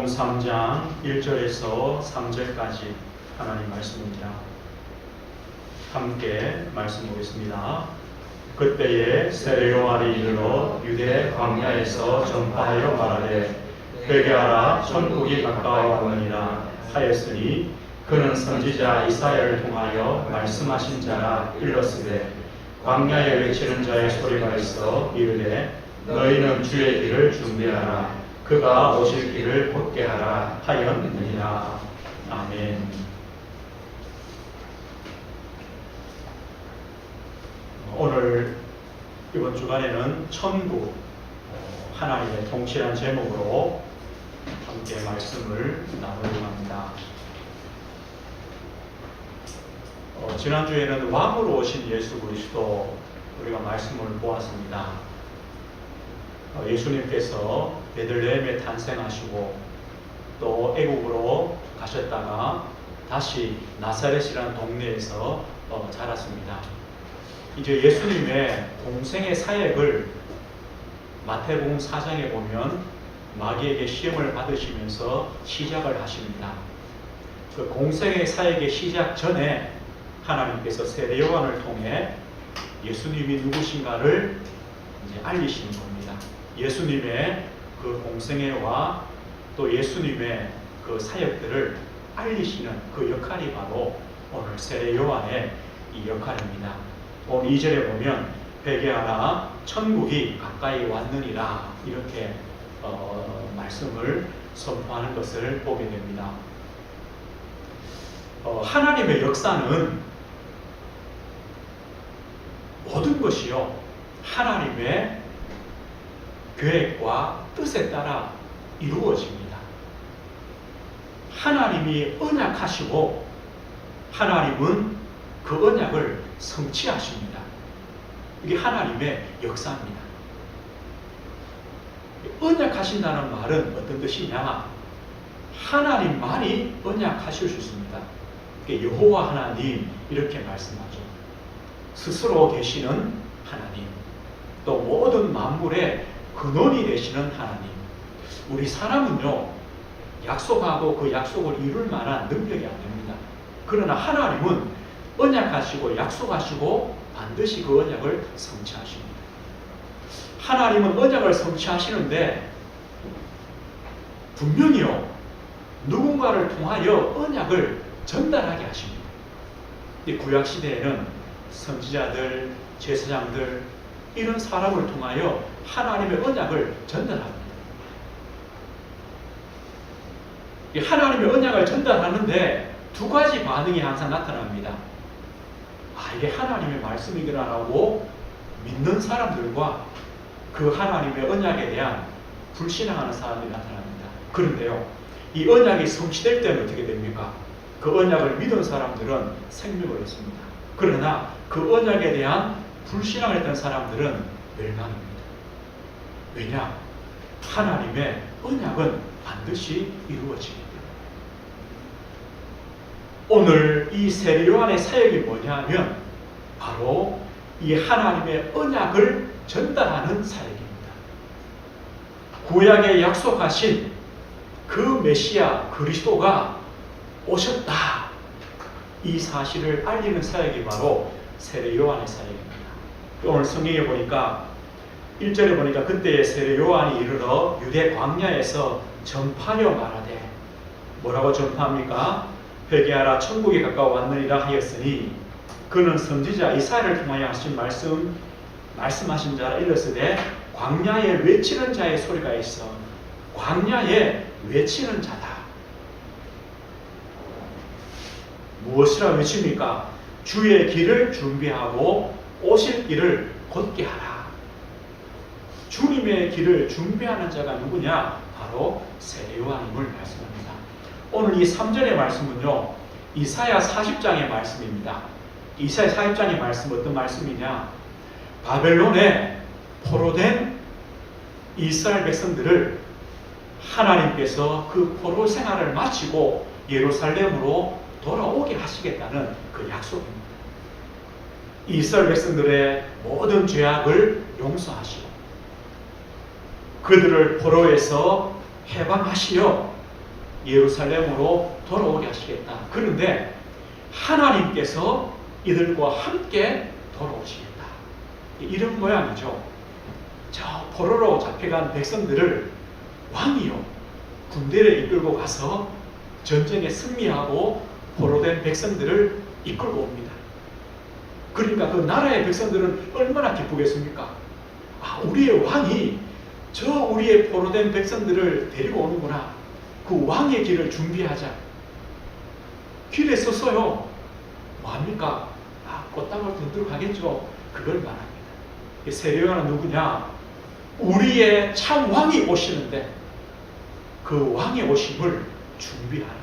마태복음 3장 1절에서 3절까지 하나님 말씀입니다. 함께 말씀 보겠습니다. 그때에 세례 요한이 이르러 유대 광야에서 전파하여 말하되 회개하라 천국이 가까워오느니라 하였으니 그는 선지자 이사야를 통하여 말씀하신 자라 일렀으되 광야에 외치는 자의 소리가 있어 이르되 너희는 주의 길을 준비하라 그가 오실 길을 곧게 하라 하였느니라. 아멘. 오늘 이번 주간에는 천국, 하나님의 통치라는 제목으로 함께 말씀을 나누려고 합니다. 지난주에는 왕으로 오신 예수 그리스도 우리가 말씀을 보았습니다. 예수님께서 베들레헴에 탄생하시고 또 애국으로 가셨다가 다시 나사렛이라는 동네에서 자랐습니다. 이제 예수님의 공생의 사역을 마태복음 4장에 보면 마귀에게 시험을 받으시면서 시작을 하십니다. 그 공생의 사역의 시작 전에 하나님께서 세례 요한을 통해 예수님이 누구신가를 이제 알리시는 겁니다. 예수님의 그 공생애와 또 예수님의 그 사역들을 알리시는 그 역할이 바로 오늘 세례 요한의 이 역할입니다. 오늘 2절에 보면 회개하라 천국이 가까이 왔느니라 이렇게 말씀을 선포하는 것을 보게 됩니다. 하나님의 역사는 모든 것이요 하나님의 계획과 뜻에 따라 이루어집니다. 하나님이 언약하시고 하나님은 그 언약을 성취하십니다. 이게 하나님의 역사입니다. 언약하신다는 말은 어떤 뜻이냐? 하나님만이 언약하실 수 있습니다. 여호와 하나님 이렇게 말씀하죠. 스스로 계시는 하나님, 또 모든 만물의 근원이 되시는 하나님. 우리 사람은요 약속하고 그 약속을 이룰 만한 능력이 안 됩니다. 그러나 하나님은 언약하시고 약속하시고 반드시 그 언약을 성취하십니다. 하나님은 언약을 성취하시는데 분명히요 누군가를 통하여 언약을 전달하게 하십니다. 구약시대에는 선지자들, 제사장들 이런 사람을 통하여 하나님의 언약을 전달합니다. 하나님의 언약을 전달하는데 두 가지 반응이 항상 나타납니다. 이게 하나님의 말씀이구나라고 믿는 사람들과 그 하나님의 언약에 대한 불신앙하는 사람들이 나타납니다. 그런데요, 이 언약이 성취될 때는 어떻게 됩니까? 그 언약을 믿은 사람들은 생명을 얻습니다. 그러나 그 언약에 대한 불신앙을 했던 사람들은 멸망입니다. 왜냐? 하나님의 언약은 반드시 이루어지기 때문에. 오늘 이 세례 요한의 사역이 뭐냐면 바로 이 하나님의 언약을 전달하는 사역입니다. 구약에 약속하신 그 메시아 그리스도가 오셨다. 이 사실을 알리는 사역이 바로 세례 요한의 사역입니다. 오늘 성경에 보니까 1절에 보니까 그때에 세례 요한이 이르러 유대 광야에서 전파하여 말하되 뭐라고 전파합니까? 회개하라 천국이 가까워 왔느니라 하였으니 그는 선지자 이사야를 통하여 하신 말씀하신 자라 일렀으되 광야에 외치는 자의 소리가 있어. 광야에 외치는 자다. 무엇이라 외칩니까? 주의 길을 준비하고 오실 길을 곧게 하라. 주님의 길을 준비하는 자가 누구냐? 바로 세례 요한임을 말씀합니다. 오늘 이 3절의 말씀은요 이사야 40장의 말씀입니다. 이사야 40장의 말씀 어떤 말씀이냐? 바벨론에 포로된 이스라엘 백성들을 하나님께서 그 포로 생활을 마치고 예루살렘으로 돌아오게 하시겠다는 그 약속입니다. 이스라엘 백성들의 모든 죄악을 용서하시고 그들을 포로에서 해방하시어 예루살렘으로 돌아오게 하시겠다. 그런데 하나님께서 이들과 함께 돌아오시겠다. 이런 모양이죠. 저 포로로 잡혀간 백성들을 왕이요 군대를 이끌고 가서 전쟁에 승리하고 포로된 백성들을 이끌고 옵니다. 그러니까 그 나라의 백성들은 얼마나 기쁘겠습니까? 아, 우리의 왕이 저 우리의 포로된 백성들을 데리고 오는구나. 그 왕의 길을 준비하자. 길에 섰어요. 뭐합니까? 아, 꽃다발 들고 가겠죠. 그걸 말합니다. 세례요한은 누구냐? 우리의 참 왕이 오시는데 그 왕의 오심을 준비하는,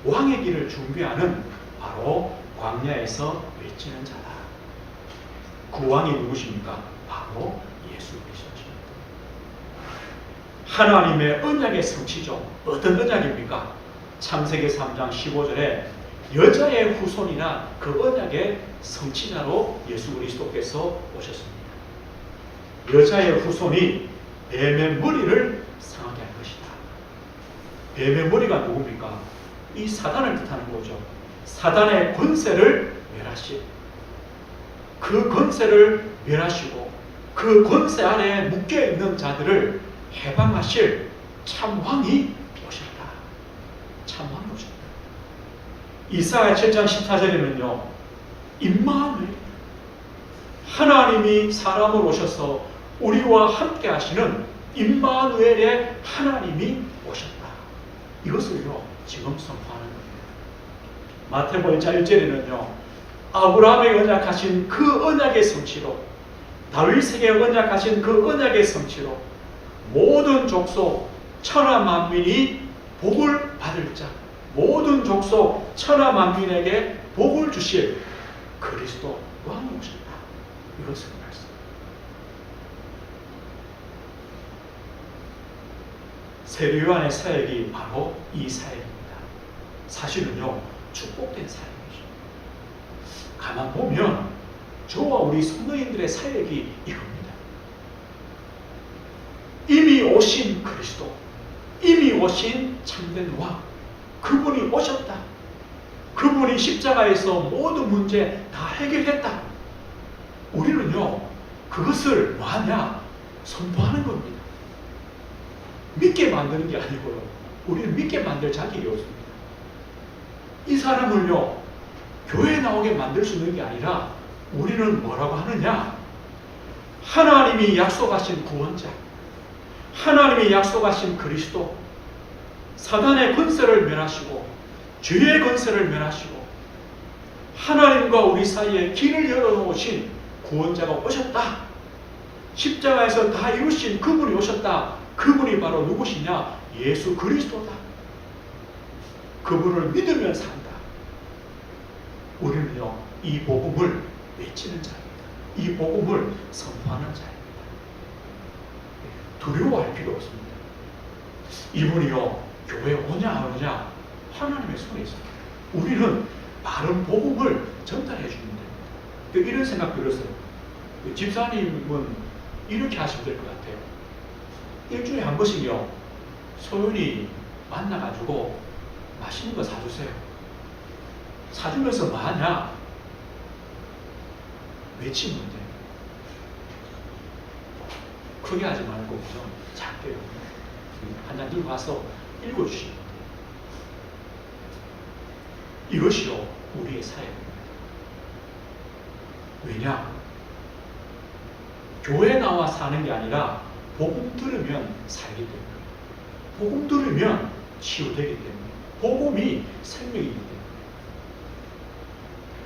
왕의 길을 준비하는 바로 광야에서 외치는 자다. 그 왕이 누구십니까? 바로 예수 그리스도십니다. 하나님의 언약의 성취죠. 어떤 언약입니까? 창세기 3장 15절에 여자의 후손이나 그 언약의 성취자로 예수 그리스도께서 오셨습니다. 여자의 후손이 뱀의 머리를 상하게 할 것이다. 뱀의 머리가 누굽니까? 이 사단을 뜻하는 거죠. 사단의 권세를 멸하시, 그 권세를 멸하시고 그 권세 아래에 묶여있는 자들을 해방하실 참왕이 오셨다. 참왕이 오셨다. 이사야 7장 14절에는요, 임마누엘, 하나님이 사람으로 오셔서 우리와 함께 하시는 임마누엘의 하나님이 오셨다. 이것을요, 지금 선포하는 겁니다. 마태복음 1장 1절에는요, 아브라함에게 언약하신 그 언약의 성취로, 다윗에게 언약하신 그 언약의 성취로 모든 족속 천하 만민이 복을 받을 자, 모든 족속 천하 만민에게 복을 주실 그리스도 왕이 오셨다. 이것을 말씀. 세례요한의 사역이 바로 이 사역입니다. 사실은요, 축복된 사역이죠. 가만 보면 저와 우리 성도인들의 사역이 이겁니다. 이미 오신 그리스도, 이미 오신 참된 왕, 그분이 오셨다. 그분이 십자가에서 모든 문제 다 해결했다. 우리는요, 그것을 뭐하냐? 선포하는 겁니다. 믿게 만드는 게 아니고요. 우리는 믿게 만들 자격이 없습니다. 이 사람을요, 교회에 나오게 만들 수 있는 게 아니라 우리는 뭐라고 하느냐? 하나님이 약속하신 구원자, 하나님이 약속하신 그리스도, 사단의 권세를 멸하시고 죄의 권세를 멸하시고 하나님과 우리 사이에 길을 열어놓으신 구원자가 오셨다. 십자가에서 다 이루신 그분이 오셨다. 그분이 바로 누구시냐? 예수 그리스도다. 그분을 믿으면 산다. 우리는요, 이 복음을 외치는 자입니다. 이 복음을 선포하는 자입니다. 두려워할 필요 없습니다. 이분이요, 교회에 오냐 안 오냐 하나님의 손에 있습니다. 우리는 바른 복음을 전달해 주면 됩니다. 이런 생각 들었어요. 집사님은 이렇게 하시면 될 것 같아요. 일주일에 한 번씩요, 소연이 만나가지고 맛있는 거 사주세요. 사주면서 뭐 하냐? 외치면 돼요. 크게 하지 말고 좀 작게요. 한 장 들고 가서 읽어주시면 돼요. 이것이요, 우리의 사역입니다. 왜냐? 교회 나와 사는 게 아니라 복음 들으면 살게 됩니다. 복음 들으면 치유되기 때문에, 복음이 생명이기 때문에.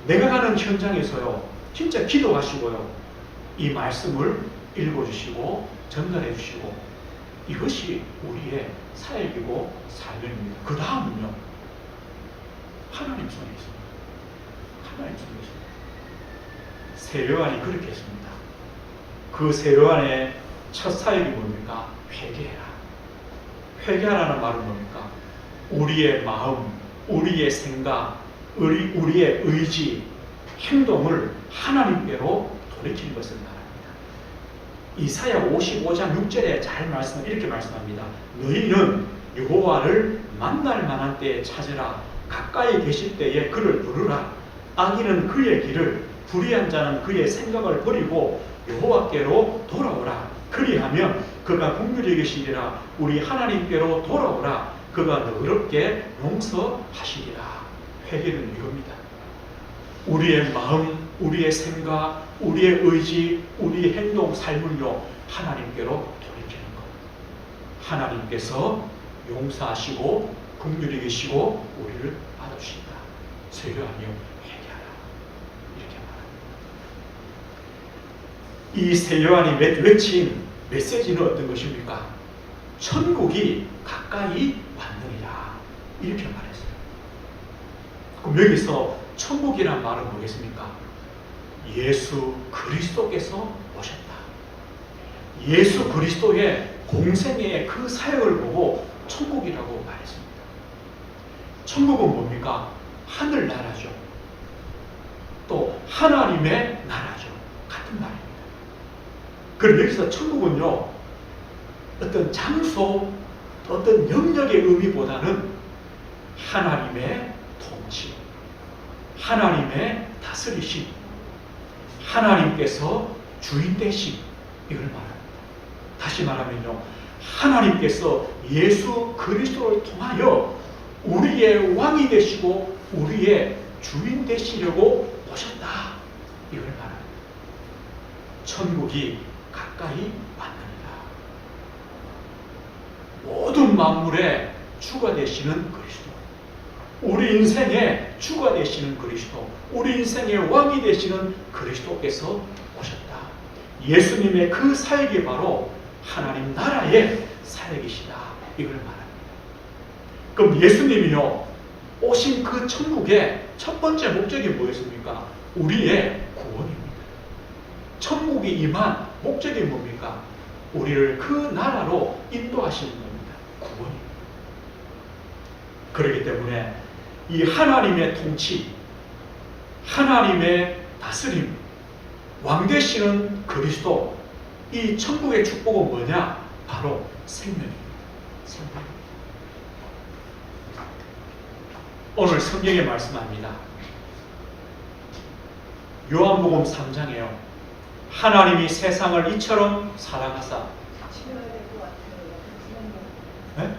내가 가는 현장에서요, 진짜 기도하시고요, 이 말씀을 읽어주시고 전달해 주시고, 이것이 우리의 사역이고 사명입니다. 그 다음은요, 하나님 손에 있습니다. 하나님 손에 있습니다. 세례요한이 그렇게 했습니다. 그 세례요한의 첫 사역이 뭡니까? 회개해라. 회개하라는 말은 뭡니까? 우리의 마음, 우리의 생각, 우리의 의지, 행동을 하나님께로 돌이키는 것을 말합니다. 이사야 55장 6절에 잘 이렇게 말씀합니다. 너희는 여호와를 만날 만한 때에 찾으라. 가까이 계실 때에 그를 부르라. 악인은 그의 길을, 불의한 자는 그의 생각을 버리고 여호와께로 돌아오라. 그리하면 그가 긍휼히 계시리라. 우리 하나님께로 돌아오라. 그가 너그럽게 용서하시리라. 회개는 이겁니다. 우리의 마음, 우리의 생각, 우리의 의지, 우리의 행동, 삶을요 하나님께로 돌이키는 것. 하나님께서 용서하시고 긍휼히 계시고 우리를 받으신다. 세요하며 회개하라. 이렇게 말합니다. 이 세요한이 외친 메시지는 어떤 것입니까? 천국이 가까이 왔느니라. 이렇게 말했어요. 그럼 여기서 천국이란 말은 뭐겠습니까? 예수 그리스도께서 오셨다. 예수 그리스도의 공생애의 그 사역을 보고 천국이라고 말했습니다. 천국은 뭡니까? 하늘나라죠. 또 하나님의 나라죠. 같은 말입니다. 그럼 여기서 천국은요, 어떤 장소, 어떤 영역의 의미보다는 하나님의 통치, 하나님의 다스리심, 하나님께서 주인 되심, 이걸 말합니다. 다시 말하면요, 하나님께서 예수 그리스도를 통하여 우리의 왕이 되시고 우리의 주인 되시려고 오셨다, 이걸 말합니다. 천국이 가까이 왔느니라. 모든 만물의 주가 되시는 그리스도, 우리 인생의 주가 되시는 그리스도, 우리 인생의 왕이 되시는 그리스도께서 오셨다. 예수님의 그 사역이 바로 하나님 나라의 사역이시다, 이걸 말합니다. 그럼 예수님이요 오신 그 천국의 첫 번째 목적이 뭐였습니까? 우리의 구원입니다. 천국이 임한 목적이 뭡니까? 우리를 그 나라로 인도하시는 겁니다. 구원입니다. 그렇기 때문에 이 하나님의 통치, 하나님의 다스림, 왕 되시는 그리스도, 이 천국의 축복은 뭐냐? 바로 생명입니다. 생명. 오늘 성경에 말씀합니다. 요한복음 3장에요. 하나님이 세상을 이처럼 사랑하사. 네?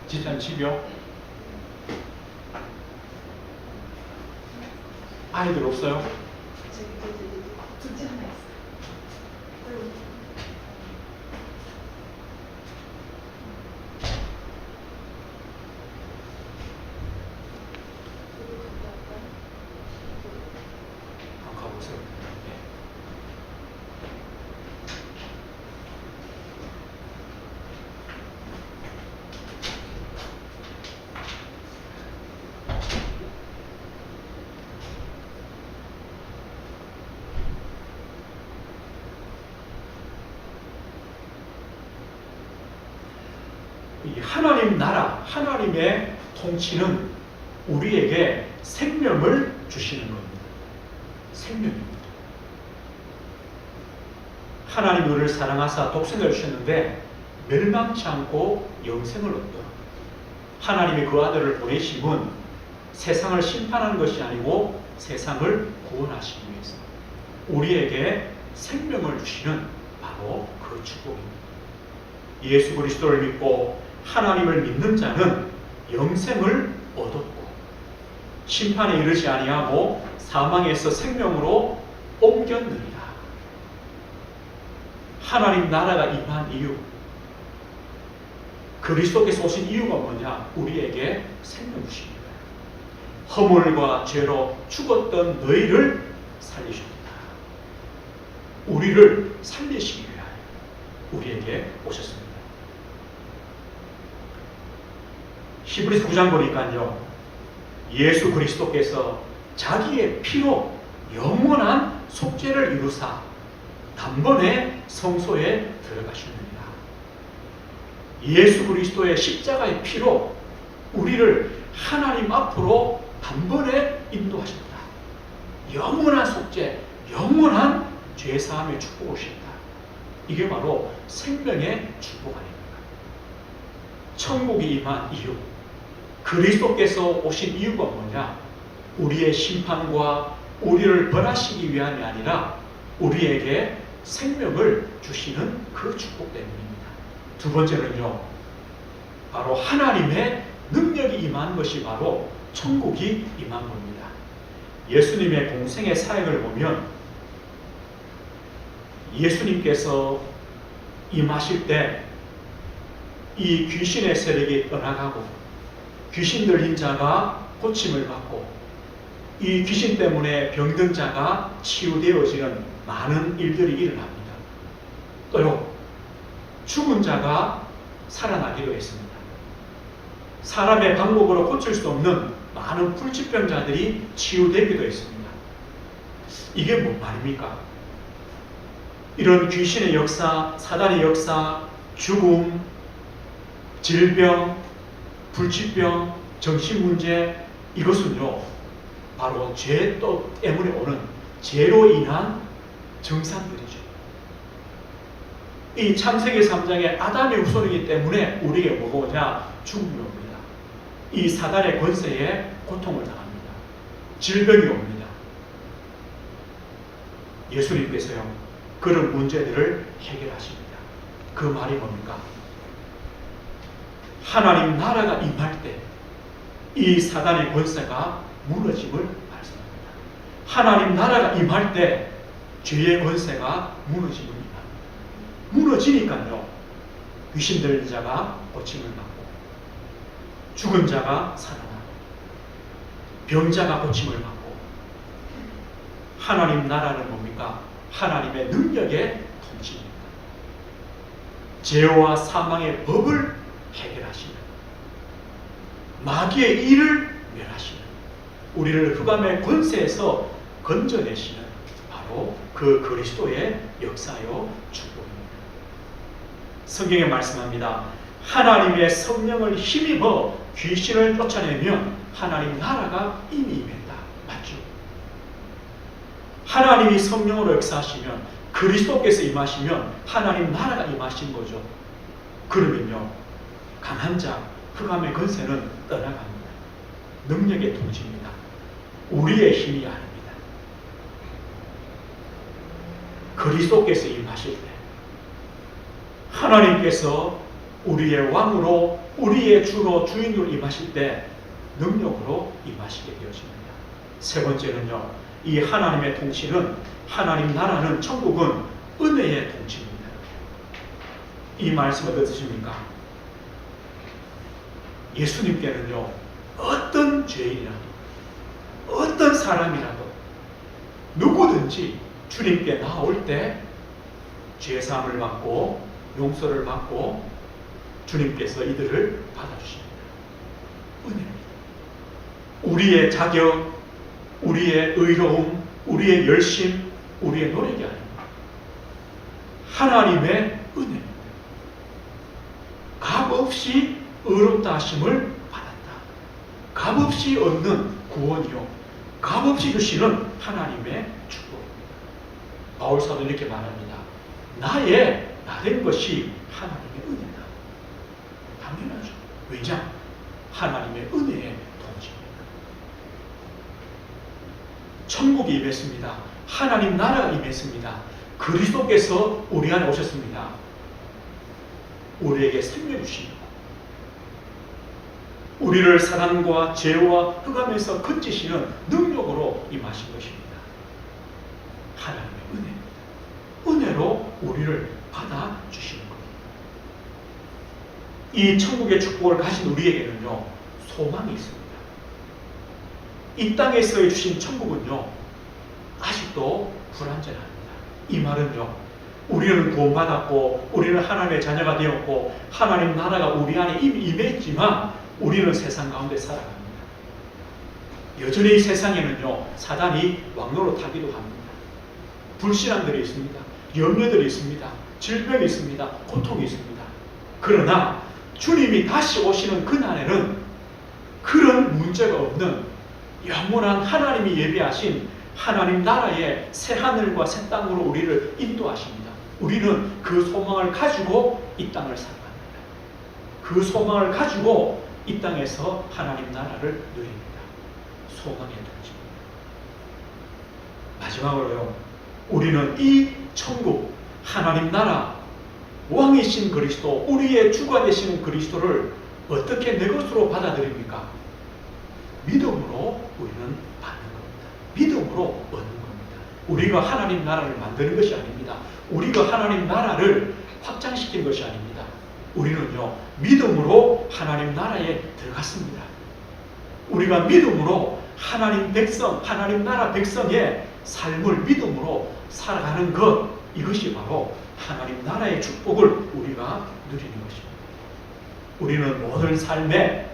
집사님 집이요? 아이들 없어요? 둘째 하나 있어요. 한번 가보세요. 네. 이 하나님 나라, 하나님의 통치는 우리에게 생명을 주시는 겁니다. 생명입니다. 하나님 우리를 사랑하사 독생을 주셨는데 멸망치 않고 영생을 얻도록. 하나님이 그 아들을 보내심은 세상을 심판하는 것이 아니고 세상을 구원하시기 위해서 우리에게 생명을 주시는 바로 그 축복입니다. 예수 그리스도를 믿고 하나님을 믿는 자는 영생을 얻었고 심판에 이르지 아니하고 사망에서 생명으로 옮겼느니라. 하나님 나라가 임한 이유, 그리스도께서 오신 이유가 뭐냐? 우리에게 생명 주십니다. 허물과 죄로 죽었던 너희를 살리십니다. 우리를 살리시기 위하여 우리에게 오셨습니다. 히브리서 9장 보니까요, 예수 그리스도께서 자기의 피로 영원한 속죄를 이루사 단번에 성소에 들어가셨느니라. 예수 그리스도의 십자가의 피로 우리를 하나님 앞으로 단번에 인도하셨다. 영원한 속죄, 영원한 죄사함의 축복을 주셨다. 이게 바로 생명의 축복 아닙니까? 천국이 임한 이유, 그리스도께서 오신 이유가 뭐냐? 우리의 심판과 우리를 벌하시기 위함이 아니라 우리에게 생명을 주시는 그 축복 때문입니다. 두 번째는요, 바로 하나님의 능력이 임한 것이 바로 천국이 임한 겁니다. 예수님의 공생의 사역을 보면 예수님께서 임하실 때 이 귀신의 세력이 떠나가고 귀신 들린 자가 고침을 받고 이 귀신 때문에 병든 자가 치유되어지는 많은 일들이 일어납니다. 또요, 죽은 자가 살아나기도 했습니다. 사람의 방법으로 고칠 수 없는 많은 불치병자들이 치유되기도 했습니다. 이게 뭔 말입니까? 이런 귀신의 역사, 사단의 역사, 죽음, 질병, 불치병, 정신문제, 이것은요 바로 죄 때문에 오는 죄로 인한 증상들이죠. 이 창세기 3장의 아담의 후손이기 때문에 우리에게 뭐가 오냐? 죽음이 옵니다. 이 사단의 권세에 고통을 당합니다. 질병이 옵니다. 예수님께서요 그런 문제들을 해결하십니다. 그 말이 뭡니까? 하나님 나라가 임할 때 이 사단의 권세가 무너짐을 말씀합니다. 하나님 나라가 임할 때 죄의 권세가 무너짐을 임합니다. 무너지니까요 귀신 들린 자가 고침을 받고 죽은 자가 살아나고 병자가 고침을 받고 하나님 나라는 뭡니까? 하나님의 능력의 통치입니다. 죄와 사망의 법을 해결하시는, 마귀의 일을 멸하시는, 우리를 흑암의 권세에서 건져내시는 바로 그 그리스도의 역사요 축복입니다. 성경에 말씀합니다. 하나님의 성령을 힘입어 귀신을 쫓아내면 하나님 나라가 이미 임했다. 맞죠? 하나님이 성령으로 역사하시면, 그리스도께서 임하시면 하나님 나라가 임하신 거죠. 그러면요 강한 자, 흑암의 권세는 떠나갑니다. 능력의 통치입니다. 우리의 힘이 아닙니다. 그리스도께서 임하실 때 하나님께서 우리의 왕으로, 우리의 주로, 주인으로 임하실 때 능력으로 임하시게 되어집니다. 세 번째는요, 이 하나님의 통치는, 하나님 나라는, 천국은 은혜의 통치입니다. 이 말씀 어떠십니까? 예수님께는요 어떤 죄인이라도, 어떤 사람이라도, 누구든지 주님께 나올 때 죄사함을 받고 용서를 받고 주님께서 이들을 받아주십니다. 은혜입니다. 우리의 자격, 우리의 의로움, 우리의 열심, 우리의 노력이 아닙니다. 하나님의 은혜입니다. 값없이 의롭다 하심을 받았다. 값없이 얻는 구원이요, 값없이 주시는 하나님의 축복입니다. 바울 사도 이렇게 말합니다. 나된 것이 하나님의 은혜다. 당연하죠. 왜냐? 하나님의 은혜의 통치입니다. 천국이 임했습니다. 하나님 나라가 임했습니다. 그리스도께서 우리 안에 오셨습니다. 우리에게 생명 주시고 우리를 사랑과 죄와 흑암에서 건지시는 능력으로 임하신 것입니다. 하나님의 은혜입니다. 은혜로 우리를 받아주시는 겁니다. 이 천국의 축복을 가진 우리에게는요 소망이 있습니다. 이 땅에서 주신 천국은요 아직도 불완전합니다. 이 말은요, 우리는 구원받았고 우리는 하나님의 자녀가 되었고 하나님 나라가 우리 안에 이미 임했지만 우리는 세상 가운데 살아갑니다. 여전히 이 세상에는요 사단이 왕노릇하기도 합니다. 불신앙들이 있습니다. 염려들이 있습니다. 질병이 있습니다. 고통이 있습니다. 그러나 주님이 다시 오시는 그날에는 그런 문제가 없는 영원한 하나님이 예비하신 하나님 나라의 새 하늘과 새 땅으로 우리를 인도하십니다. 우리는 그 소망을 가지고 이 땅을 살아갑니다. 그 소망을 가지고 이 땅에서 하나님 나라를 누립니다. 소망의 통치입니다. 마지막으로요, 우리는 이 천국, 하나님 나라, 왕이신 그리스도, 우리의 주가 되시는 그리스도를 어떻게 내 것으로 받아들입니까? 믿음으로 우리는 받는 겁니다. 믿음으로 얻는 겁니다. 우리가 하나님 나라를 만드는 것이 아닙니다. 우리가 하나님 나라를 확장시킨 것이 아닙니다. 우리는요, 믿음으로 하나님 나라에 들어갔습니다. 우리가 믿음으로 하나님 백성, 하나님 나라 백성의 삶을 믿음으로 살아가는 것, 이것이 바로 하나님 나라의 축복을 우리가 누리는 것입니다. 우리는 모든 삶에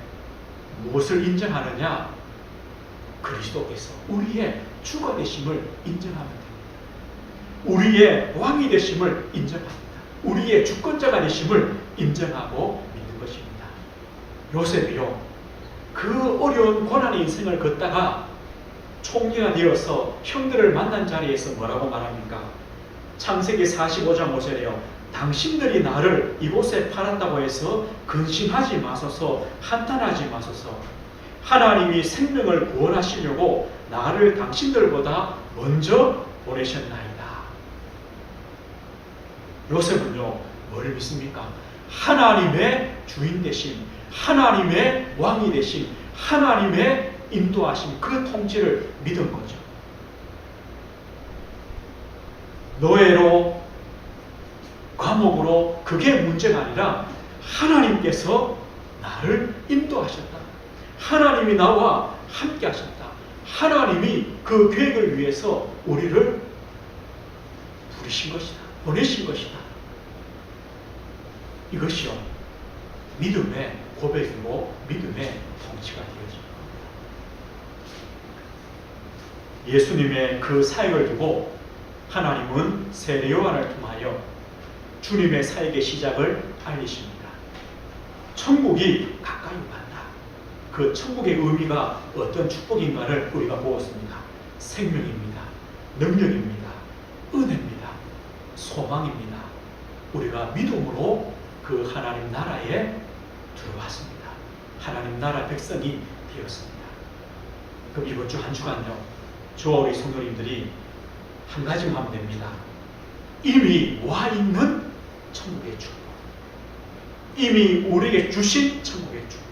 무엇을 인정하느냐? 그리스도께서 우리의 주가 되심을 인정하면 됩니다. 우리의 왕이 되심을 인정합니다. 우리의 주권자가 되심을 인정하고 믿는 것입니다. 요셉이요, 그 어려운 고난의 인생을 걷다가 총리가 되어서 형들을 만난 자리에서 뭐라고 말합니까? 창세기 45장 5절에요. 당신들이 나를 이곳에 팔았다고 해서 근심하지 마소서, 한탄하지 마소서. 하나님이 생명을 구원하시려고 나를 당신들보다 먼저 보내셨나이다. 요셉은요, 뭘 믿습니까? 하나님의 주인 되심, 하나님의 왕이 되심, 하나님의 인도하심, 그 통치를 믿은 거죠. 노예로, 감옥으로, 그게 문제가 아니라 하나님께서 나를 인도하셨다. 하나님이 나와 함께 하셨다. 하나님이 그 계획을 위해서 우리를 부르신 것이다. 보내신 것이다. 이것이요, 믿음의 고백이고 믿음의 통치가 되어집니다. 예수님의 그 사역을 두고 하나님은 세례 요한을 통하여 주님의 사역의 시작을 알리십니다. 천국이 가까이 왔다. 그 천국의 의미가 어떤 축복인가를 우리가 보았습니다. 생명입니다. 능력입니다. 은혜입니다. 소망입니다. 우리가 믿음으로 그 하나님 나라에 들어왔습니다. 하나님 나라 백성이 되었습니다. 그럼 이번 주 한 주간요, 저와 우리 성도님들이 한 가지만 하면 됩니다. 이미 와 있는 천국의 축복, 이미 우리에게 주신 천국의 축복,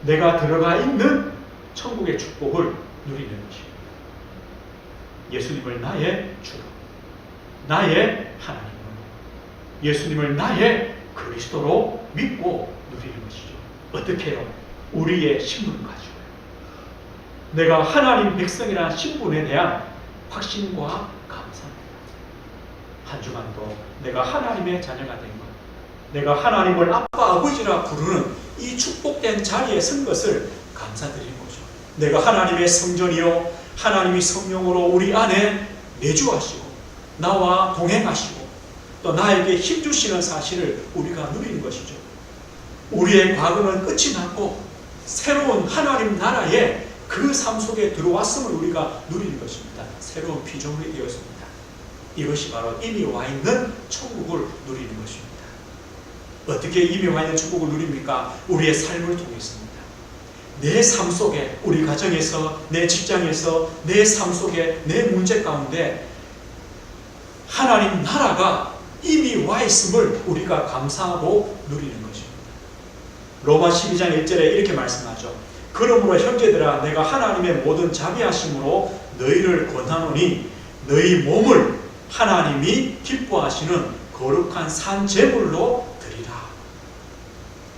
내가 들어가 있는 천국의 축복을 누리는 것입니다. 예수님을 나의 주로, 나의 하나님으로, 예수님을 나의 그리스도로 믿고 누리는 것이죠. 어떻게 해요? 우리의 신분을 가지고요. 내가 하나님 백성이라는 신분에 대한 확신과 감사합니다. 한 주간도 내가 하나님의 자녀가 된 것, 내가 하나님을 아빠, 아버지라 부르는 이 축복된 자리에 선 것을 감사드리는 거죠. 내가 하나님의 성전이요, 하나님이 성령으로 우리 안에 내주하시고 나와 동행하시고 또 나에게 힘주시는 사실을 우리가 누리는 것이죠. 우리의 과거는 끝이 났고 새로운 하나님 나라의 그 삶 속에 들어왔음을 우리가 누리는 것입니다. 새로운 피조물이 되었습니다. 이것이 바로 이미 와 있는 천국을 누리는 것입니다. 어떻게 이미 와 있는 천국을 누립니까? 우리의 삶을 통해서입니다. 내 삶 속에, 우리 가정에서, 내 직장에서, 내 삶 속에, 내 문제 가운데 하나님 나라가 이미 와 있음을 우리가 감사하고 누리는 것입니다. 로마 12장 1절에 이렇게 말씀하죠. 그러므로 형제들아, 내가 하나님의 모든 자비하심으로 너희를 권하노니 너희 몸을 하나님이 기뻐하시는 거룩한 산 제물로 드리라.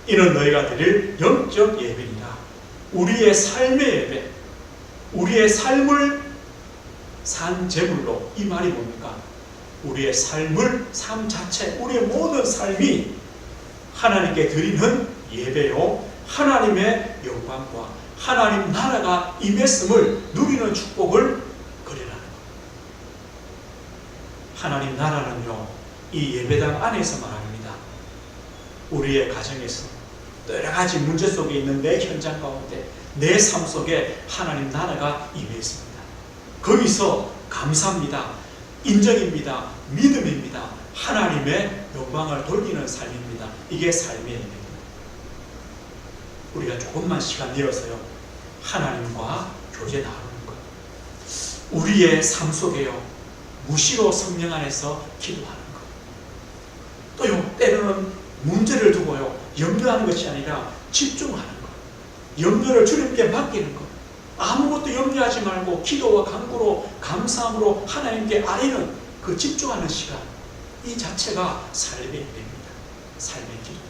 이는 너희가 드릴 영적 예배니라. 우리의 삶의 예배, 우리의 삶을 산 제물로, 이 말이 뭡니까? 우리의 삶을, 삶 자체, 우리의 모든 삶이 하나님께 드리는 예배요, 하나님의 영광과 하나님 나라가 임했음을 누리는 축복을 그리라는 것. 하나님 나라는요, 이 예배당 안에서 말합니다. 우리의 가정에서 여러 가지 문제 속에 있는 내 현장 가운데, 내 삶 속에 하나님 나라가 임했습니다. 거기서 감사합니다. 인정입니다. 믿음입니다. 하나님의 영광을 돌리는 삶입니다. 이게 삶의 의미입니다. 우리가 조금만 시간 내어서요, 하나님과 교제 나누는 것, 우리의 삶 속에요, 무시로 성령 안에서 기도하는 것, 또요 때로는 문제를 두고요 염려하는 것이 아니라 집중하는 것, 염려를 주님께 맡기는 것, 아무것도 염려하지 말고 기도와 간구로 감사함으로 하나님께 아뢰는 그 집중하는 시간, 이 자체가 삶의 일입니다. 삶의 기도입니다.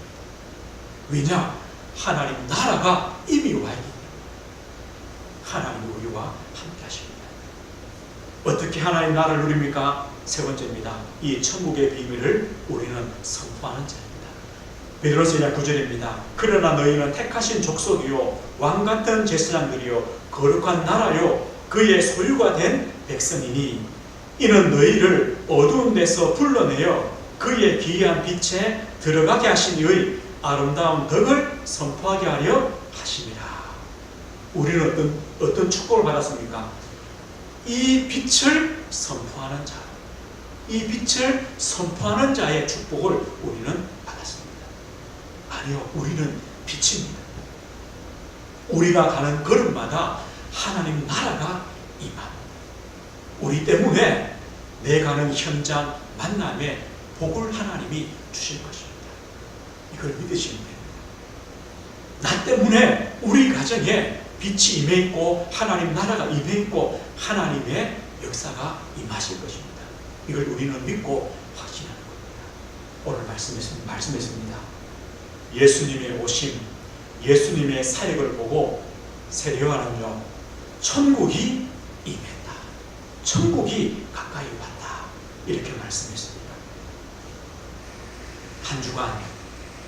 왜냐? 하나님 나라가 이미 와 있기 때문에 하나님 우리와 함께 하십니다. 어떻게 하나님 나라를 누립니까? 세 번째입니다. 이 천국의 비밀을 우리는 선포하는 자입니다. 베드로서 1장 9절입니다. 그러나 너희는 택하신 족속이요 왕같은 제사장들이요 거룩한 나라요 그의 소유가 된 백성이니 이는 너희를 어두운 데서 불러내어 그의 기이한 빛에 들어가게 하신 이의 아름다운 덕을 선포하게 하려 하심이라. 우리는 어떤 축복을 받았습니까? 이 빛을 선포하는 자, 이 빛을 선포하는 자의 축복을 우리는 받았습니다. 아니요, 우리는 빛입니다. 우리가 가는 걸음마다 하나님 나라가 임합니다. 우리 때문에 내 가는 현장 만남에 복을 하나님이 주실 것입니다. 이걸 믿으시면 됩니다. 나 때문에 우리 가정에 빛이 임해 있고 하나님 나라가 임해 있고 하나님의 역사가 임하실 것입니다. 이걸 우리는 믿고 확신하는 겁니다. 오늘 말씀했습니다. 예수님의 오심, 예수님의 사역을 보고 세례요한은요, 천국이 임했다, 천국이 가까이 왔다, 이렇게 말씀했습니다. 한 주간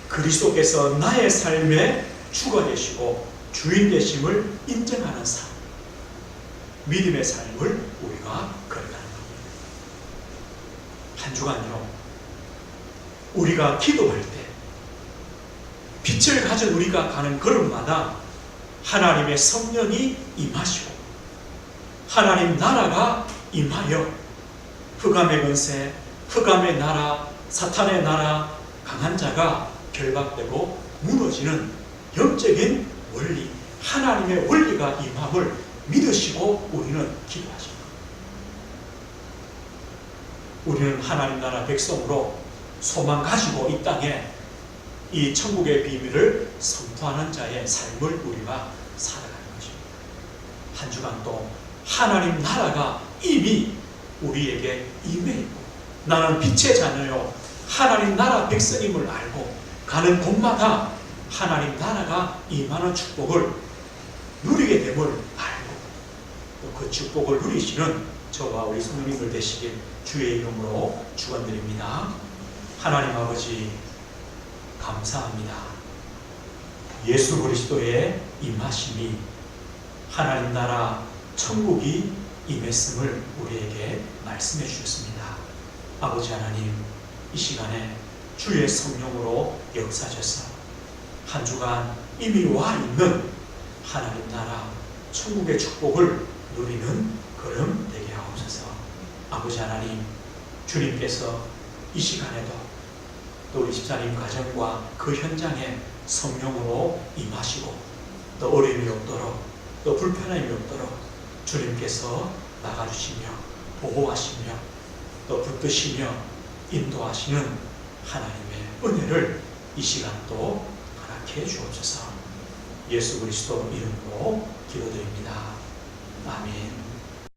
그리스도께서 나의 삶에 주가 되시고 주인 되심을 인정하는 삶, 믿음의 삶을 우리가 걸어가는 겁니다. 한 주간요, 우리가 기도할 때 빛을 가진 우리가 가는 걸음마다 하나님의 성령이 임하시고 하나님 나라가 임하여 흑암의 권세, 흑암의 나라, 사탄의 나라, 강한 자가 결박되고 무너지는 영적인 원리, 하나님의 원리가 임함을 믿으시고 우리는 기도하십니다. 우리는 하나님 나라 백성으로 소망 가지고 이 땅에 이 천국의 비밀을 선포하는 자의 삶을 우리가 살아가는 것입니다. 한 주간 또 하나님 나라가 이미 우리에게 임해 있고 나는 빛의 자녀요 하나님 나라 백성임을 알고 가는 곳마다 하나님 나라가 임하는 축복을 누리게 됨을 알고 또 그 축복을 누리시는 저와 우리 성도님들 되시길 주의 이름으로 축원드립니다. 하나님 아버지 감사합니다. 예수 그리스도의 임하심이 하나님 나라 천국이 임했음을 우리에게 말씀해 주셨습니다. 아버지 하나님, 이 시간에 주의 성령으로 역사하셔서 한 주간 이미 와 있는 하나님 나라 천국의 축복을 누리는 걸음 되게 하옵소서. 아버지 하나님, 주님께서 이 시간에도 또 우리 집사님 가정과 그 현장에 성령으로 임하시고 또 어려움이 없도록 또 불편함이 없도록 주님께서 나가주시며 보호하시며 또 붙드시며 인도하시는 하나님의 은혜를 이 시간도 허락해 주옵소서. 예수 그리스도 이름으로 기도드립니다.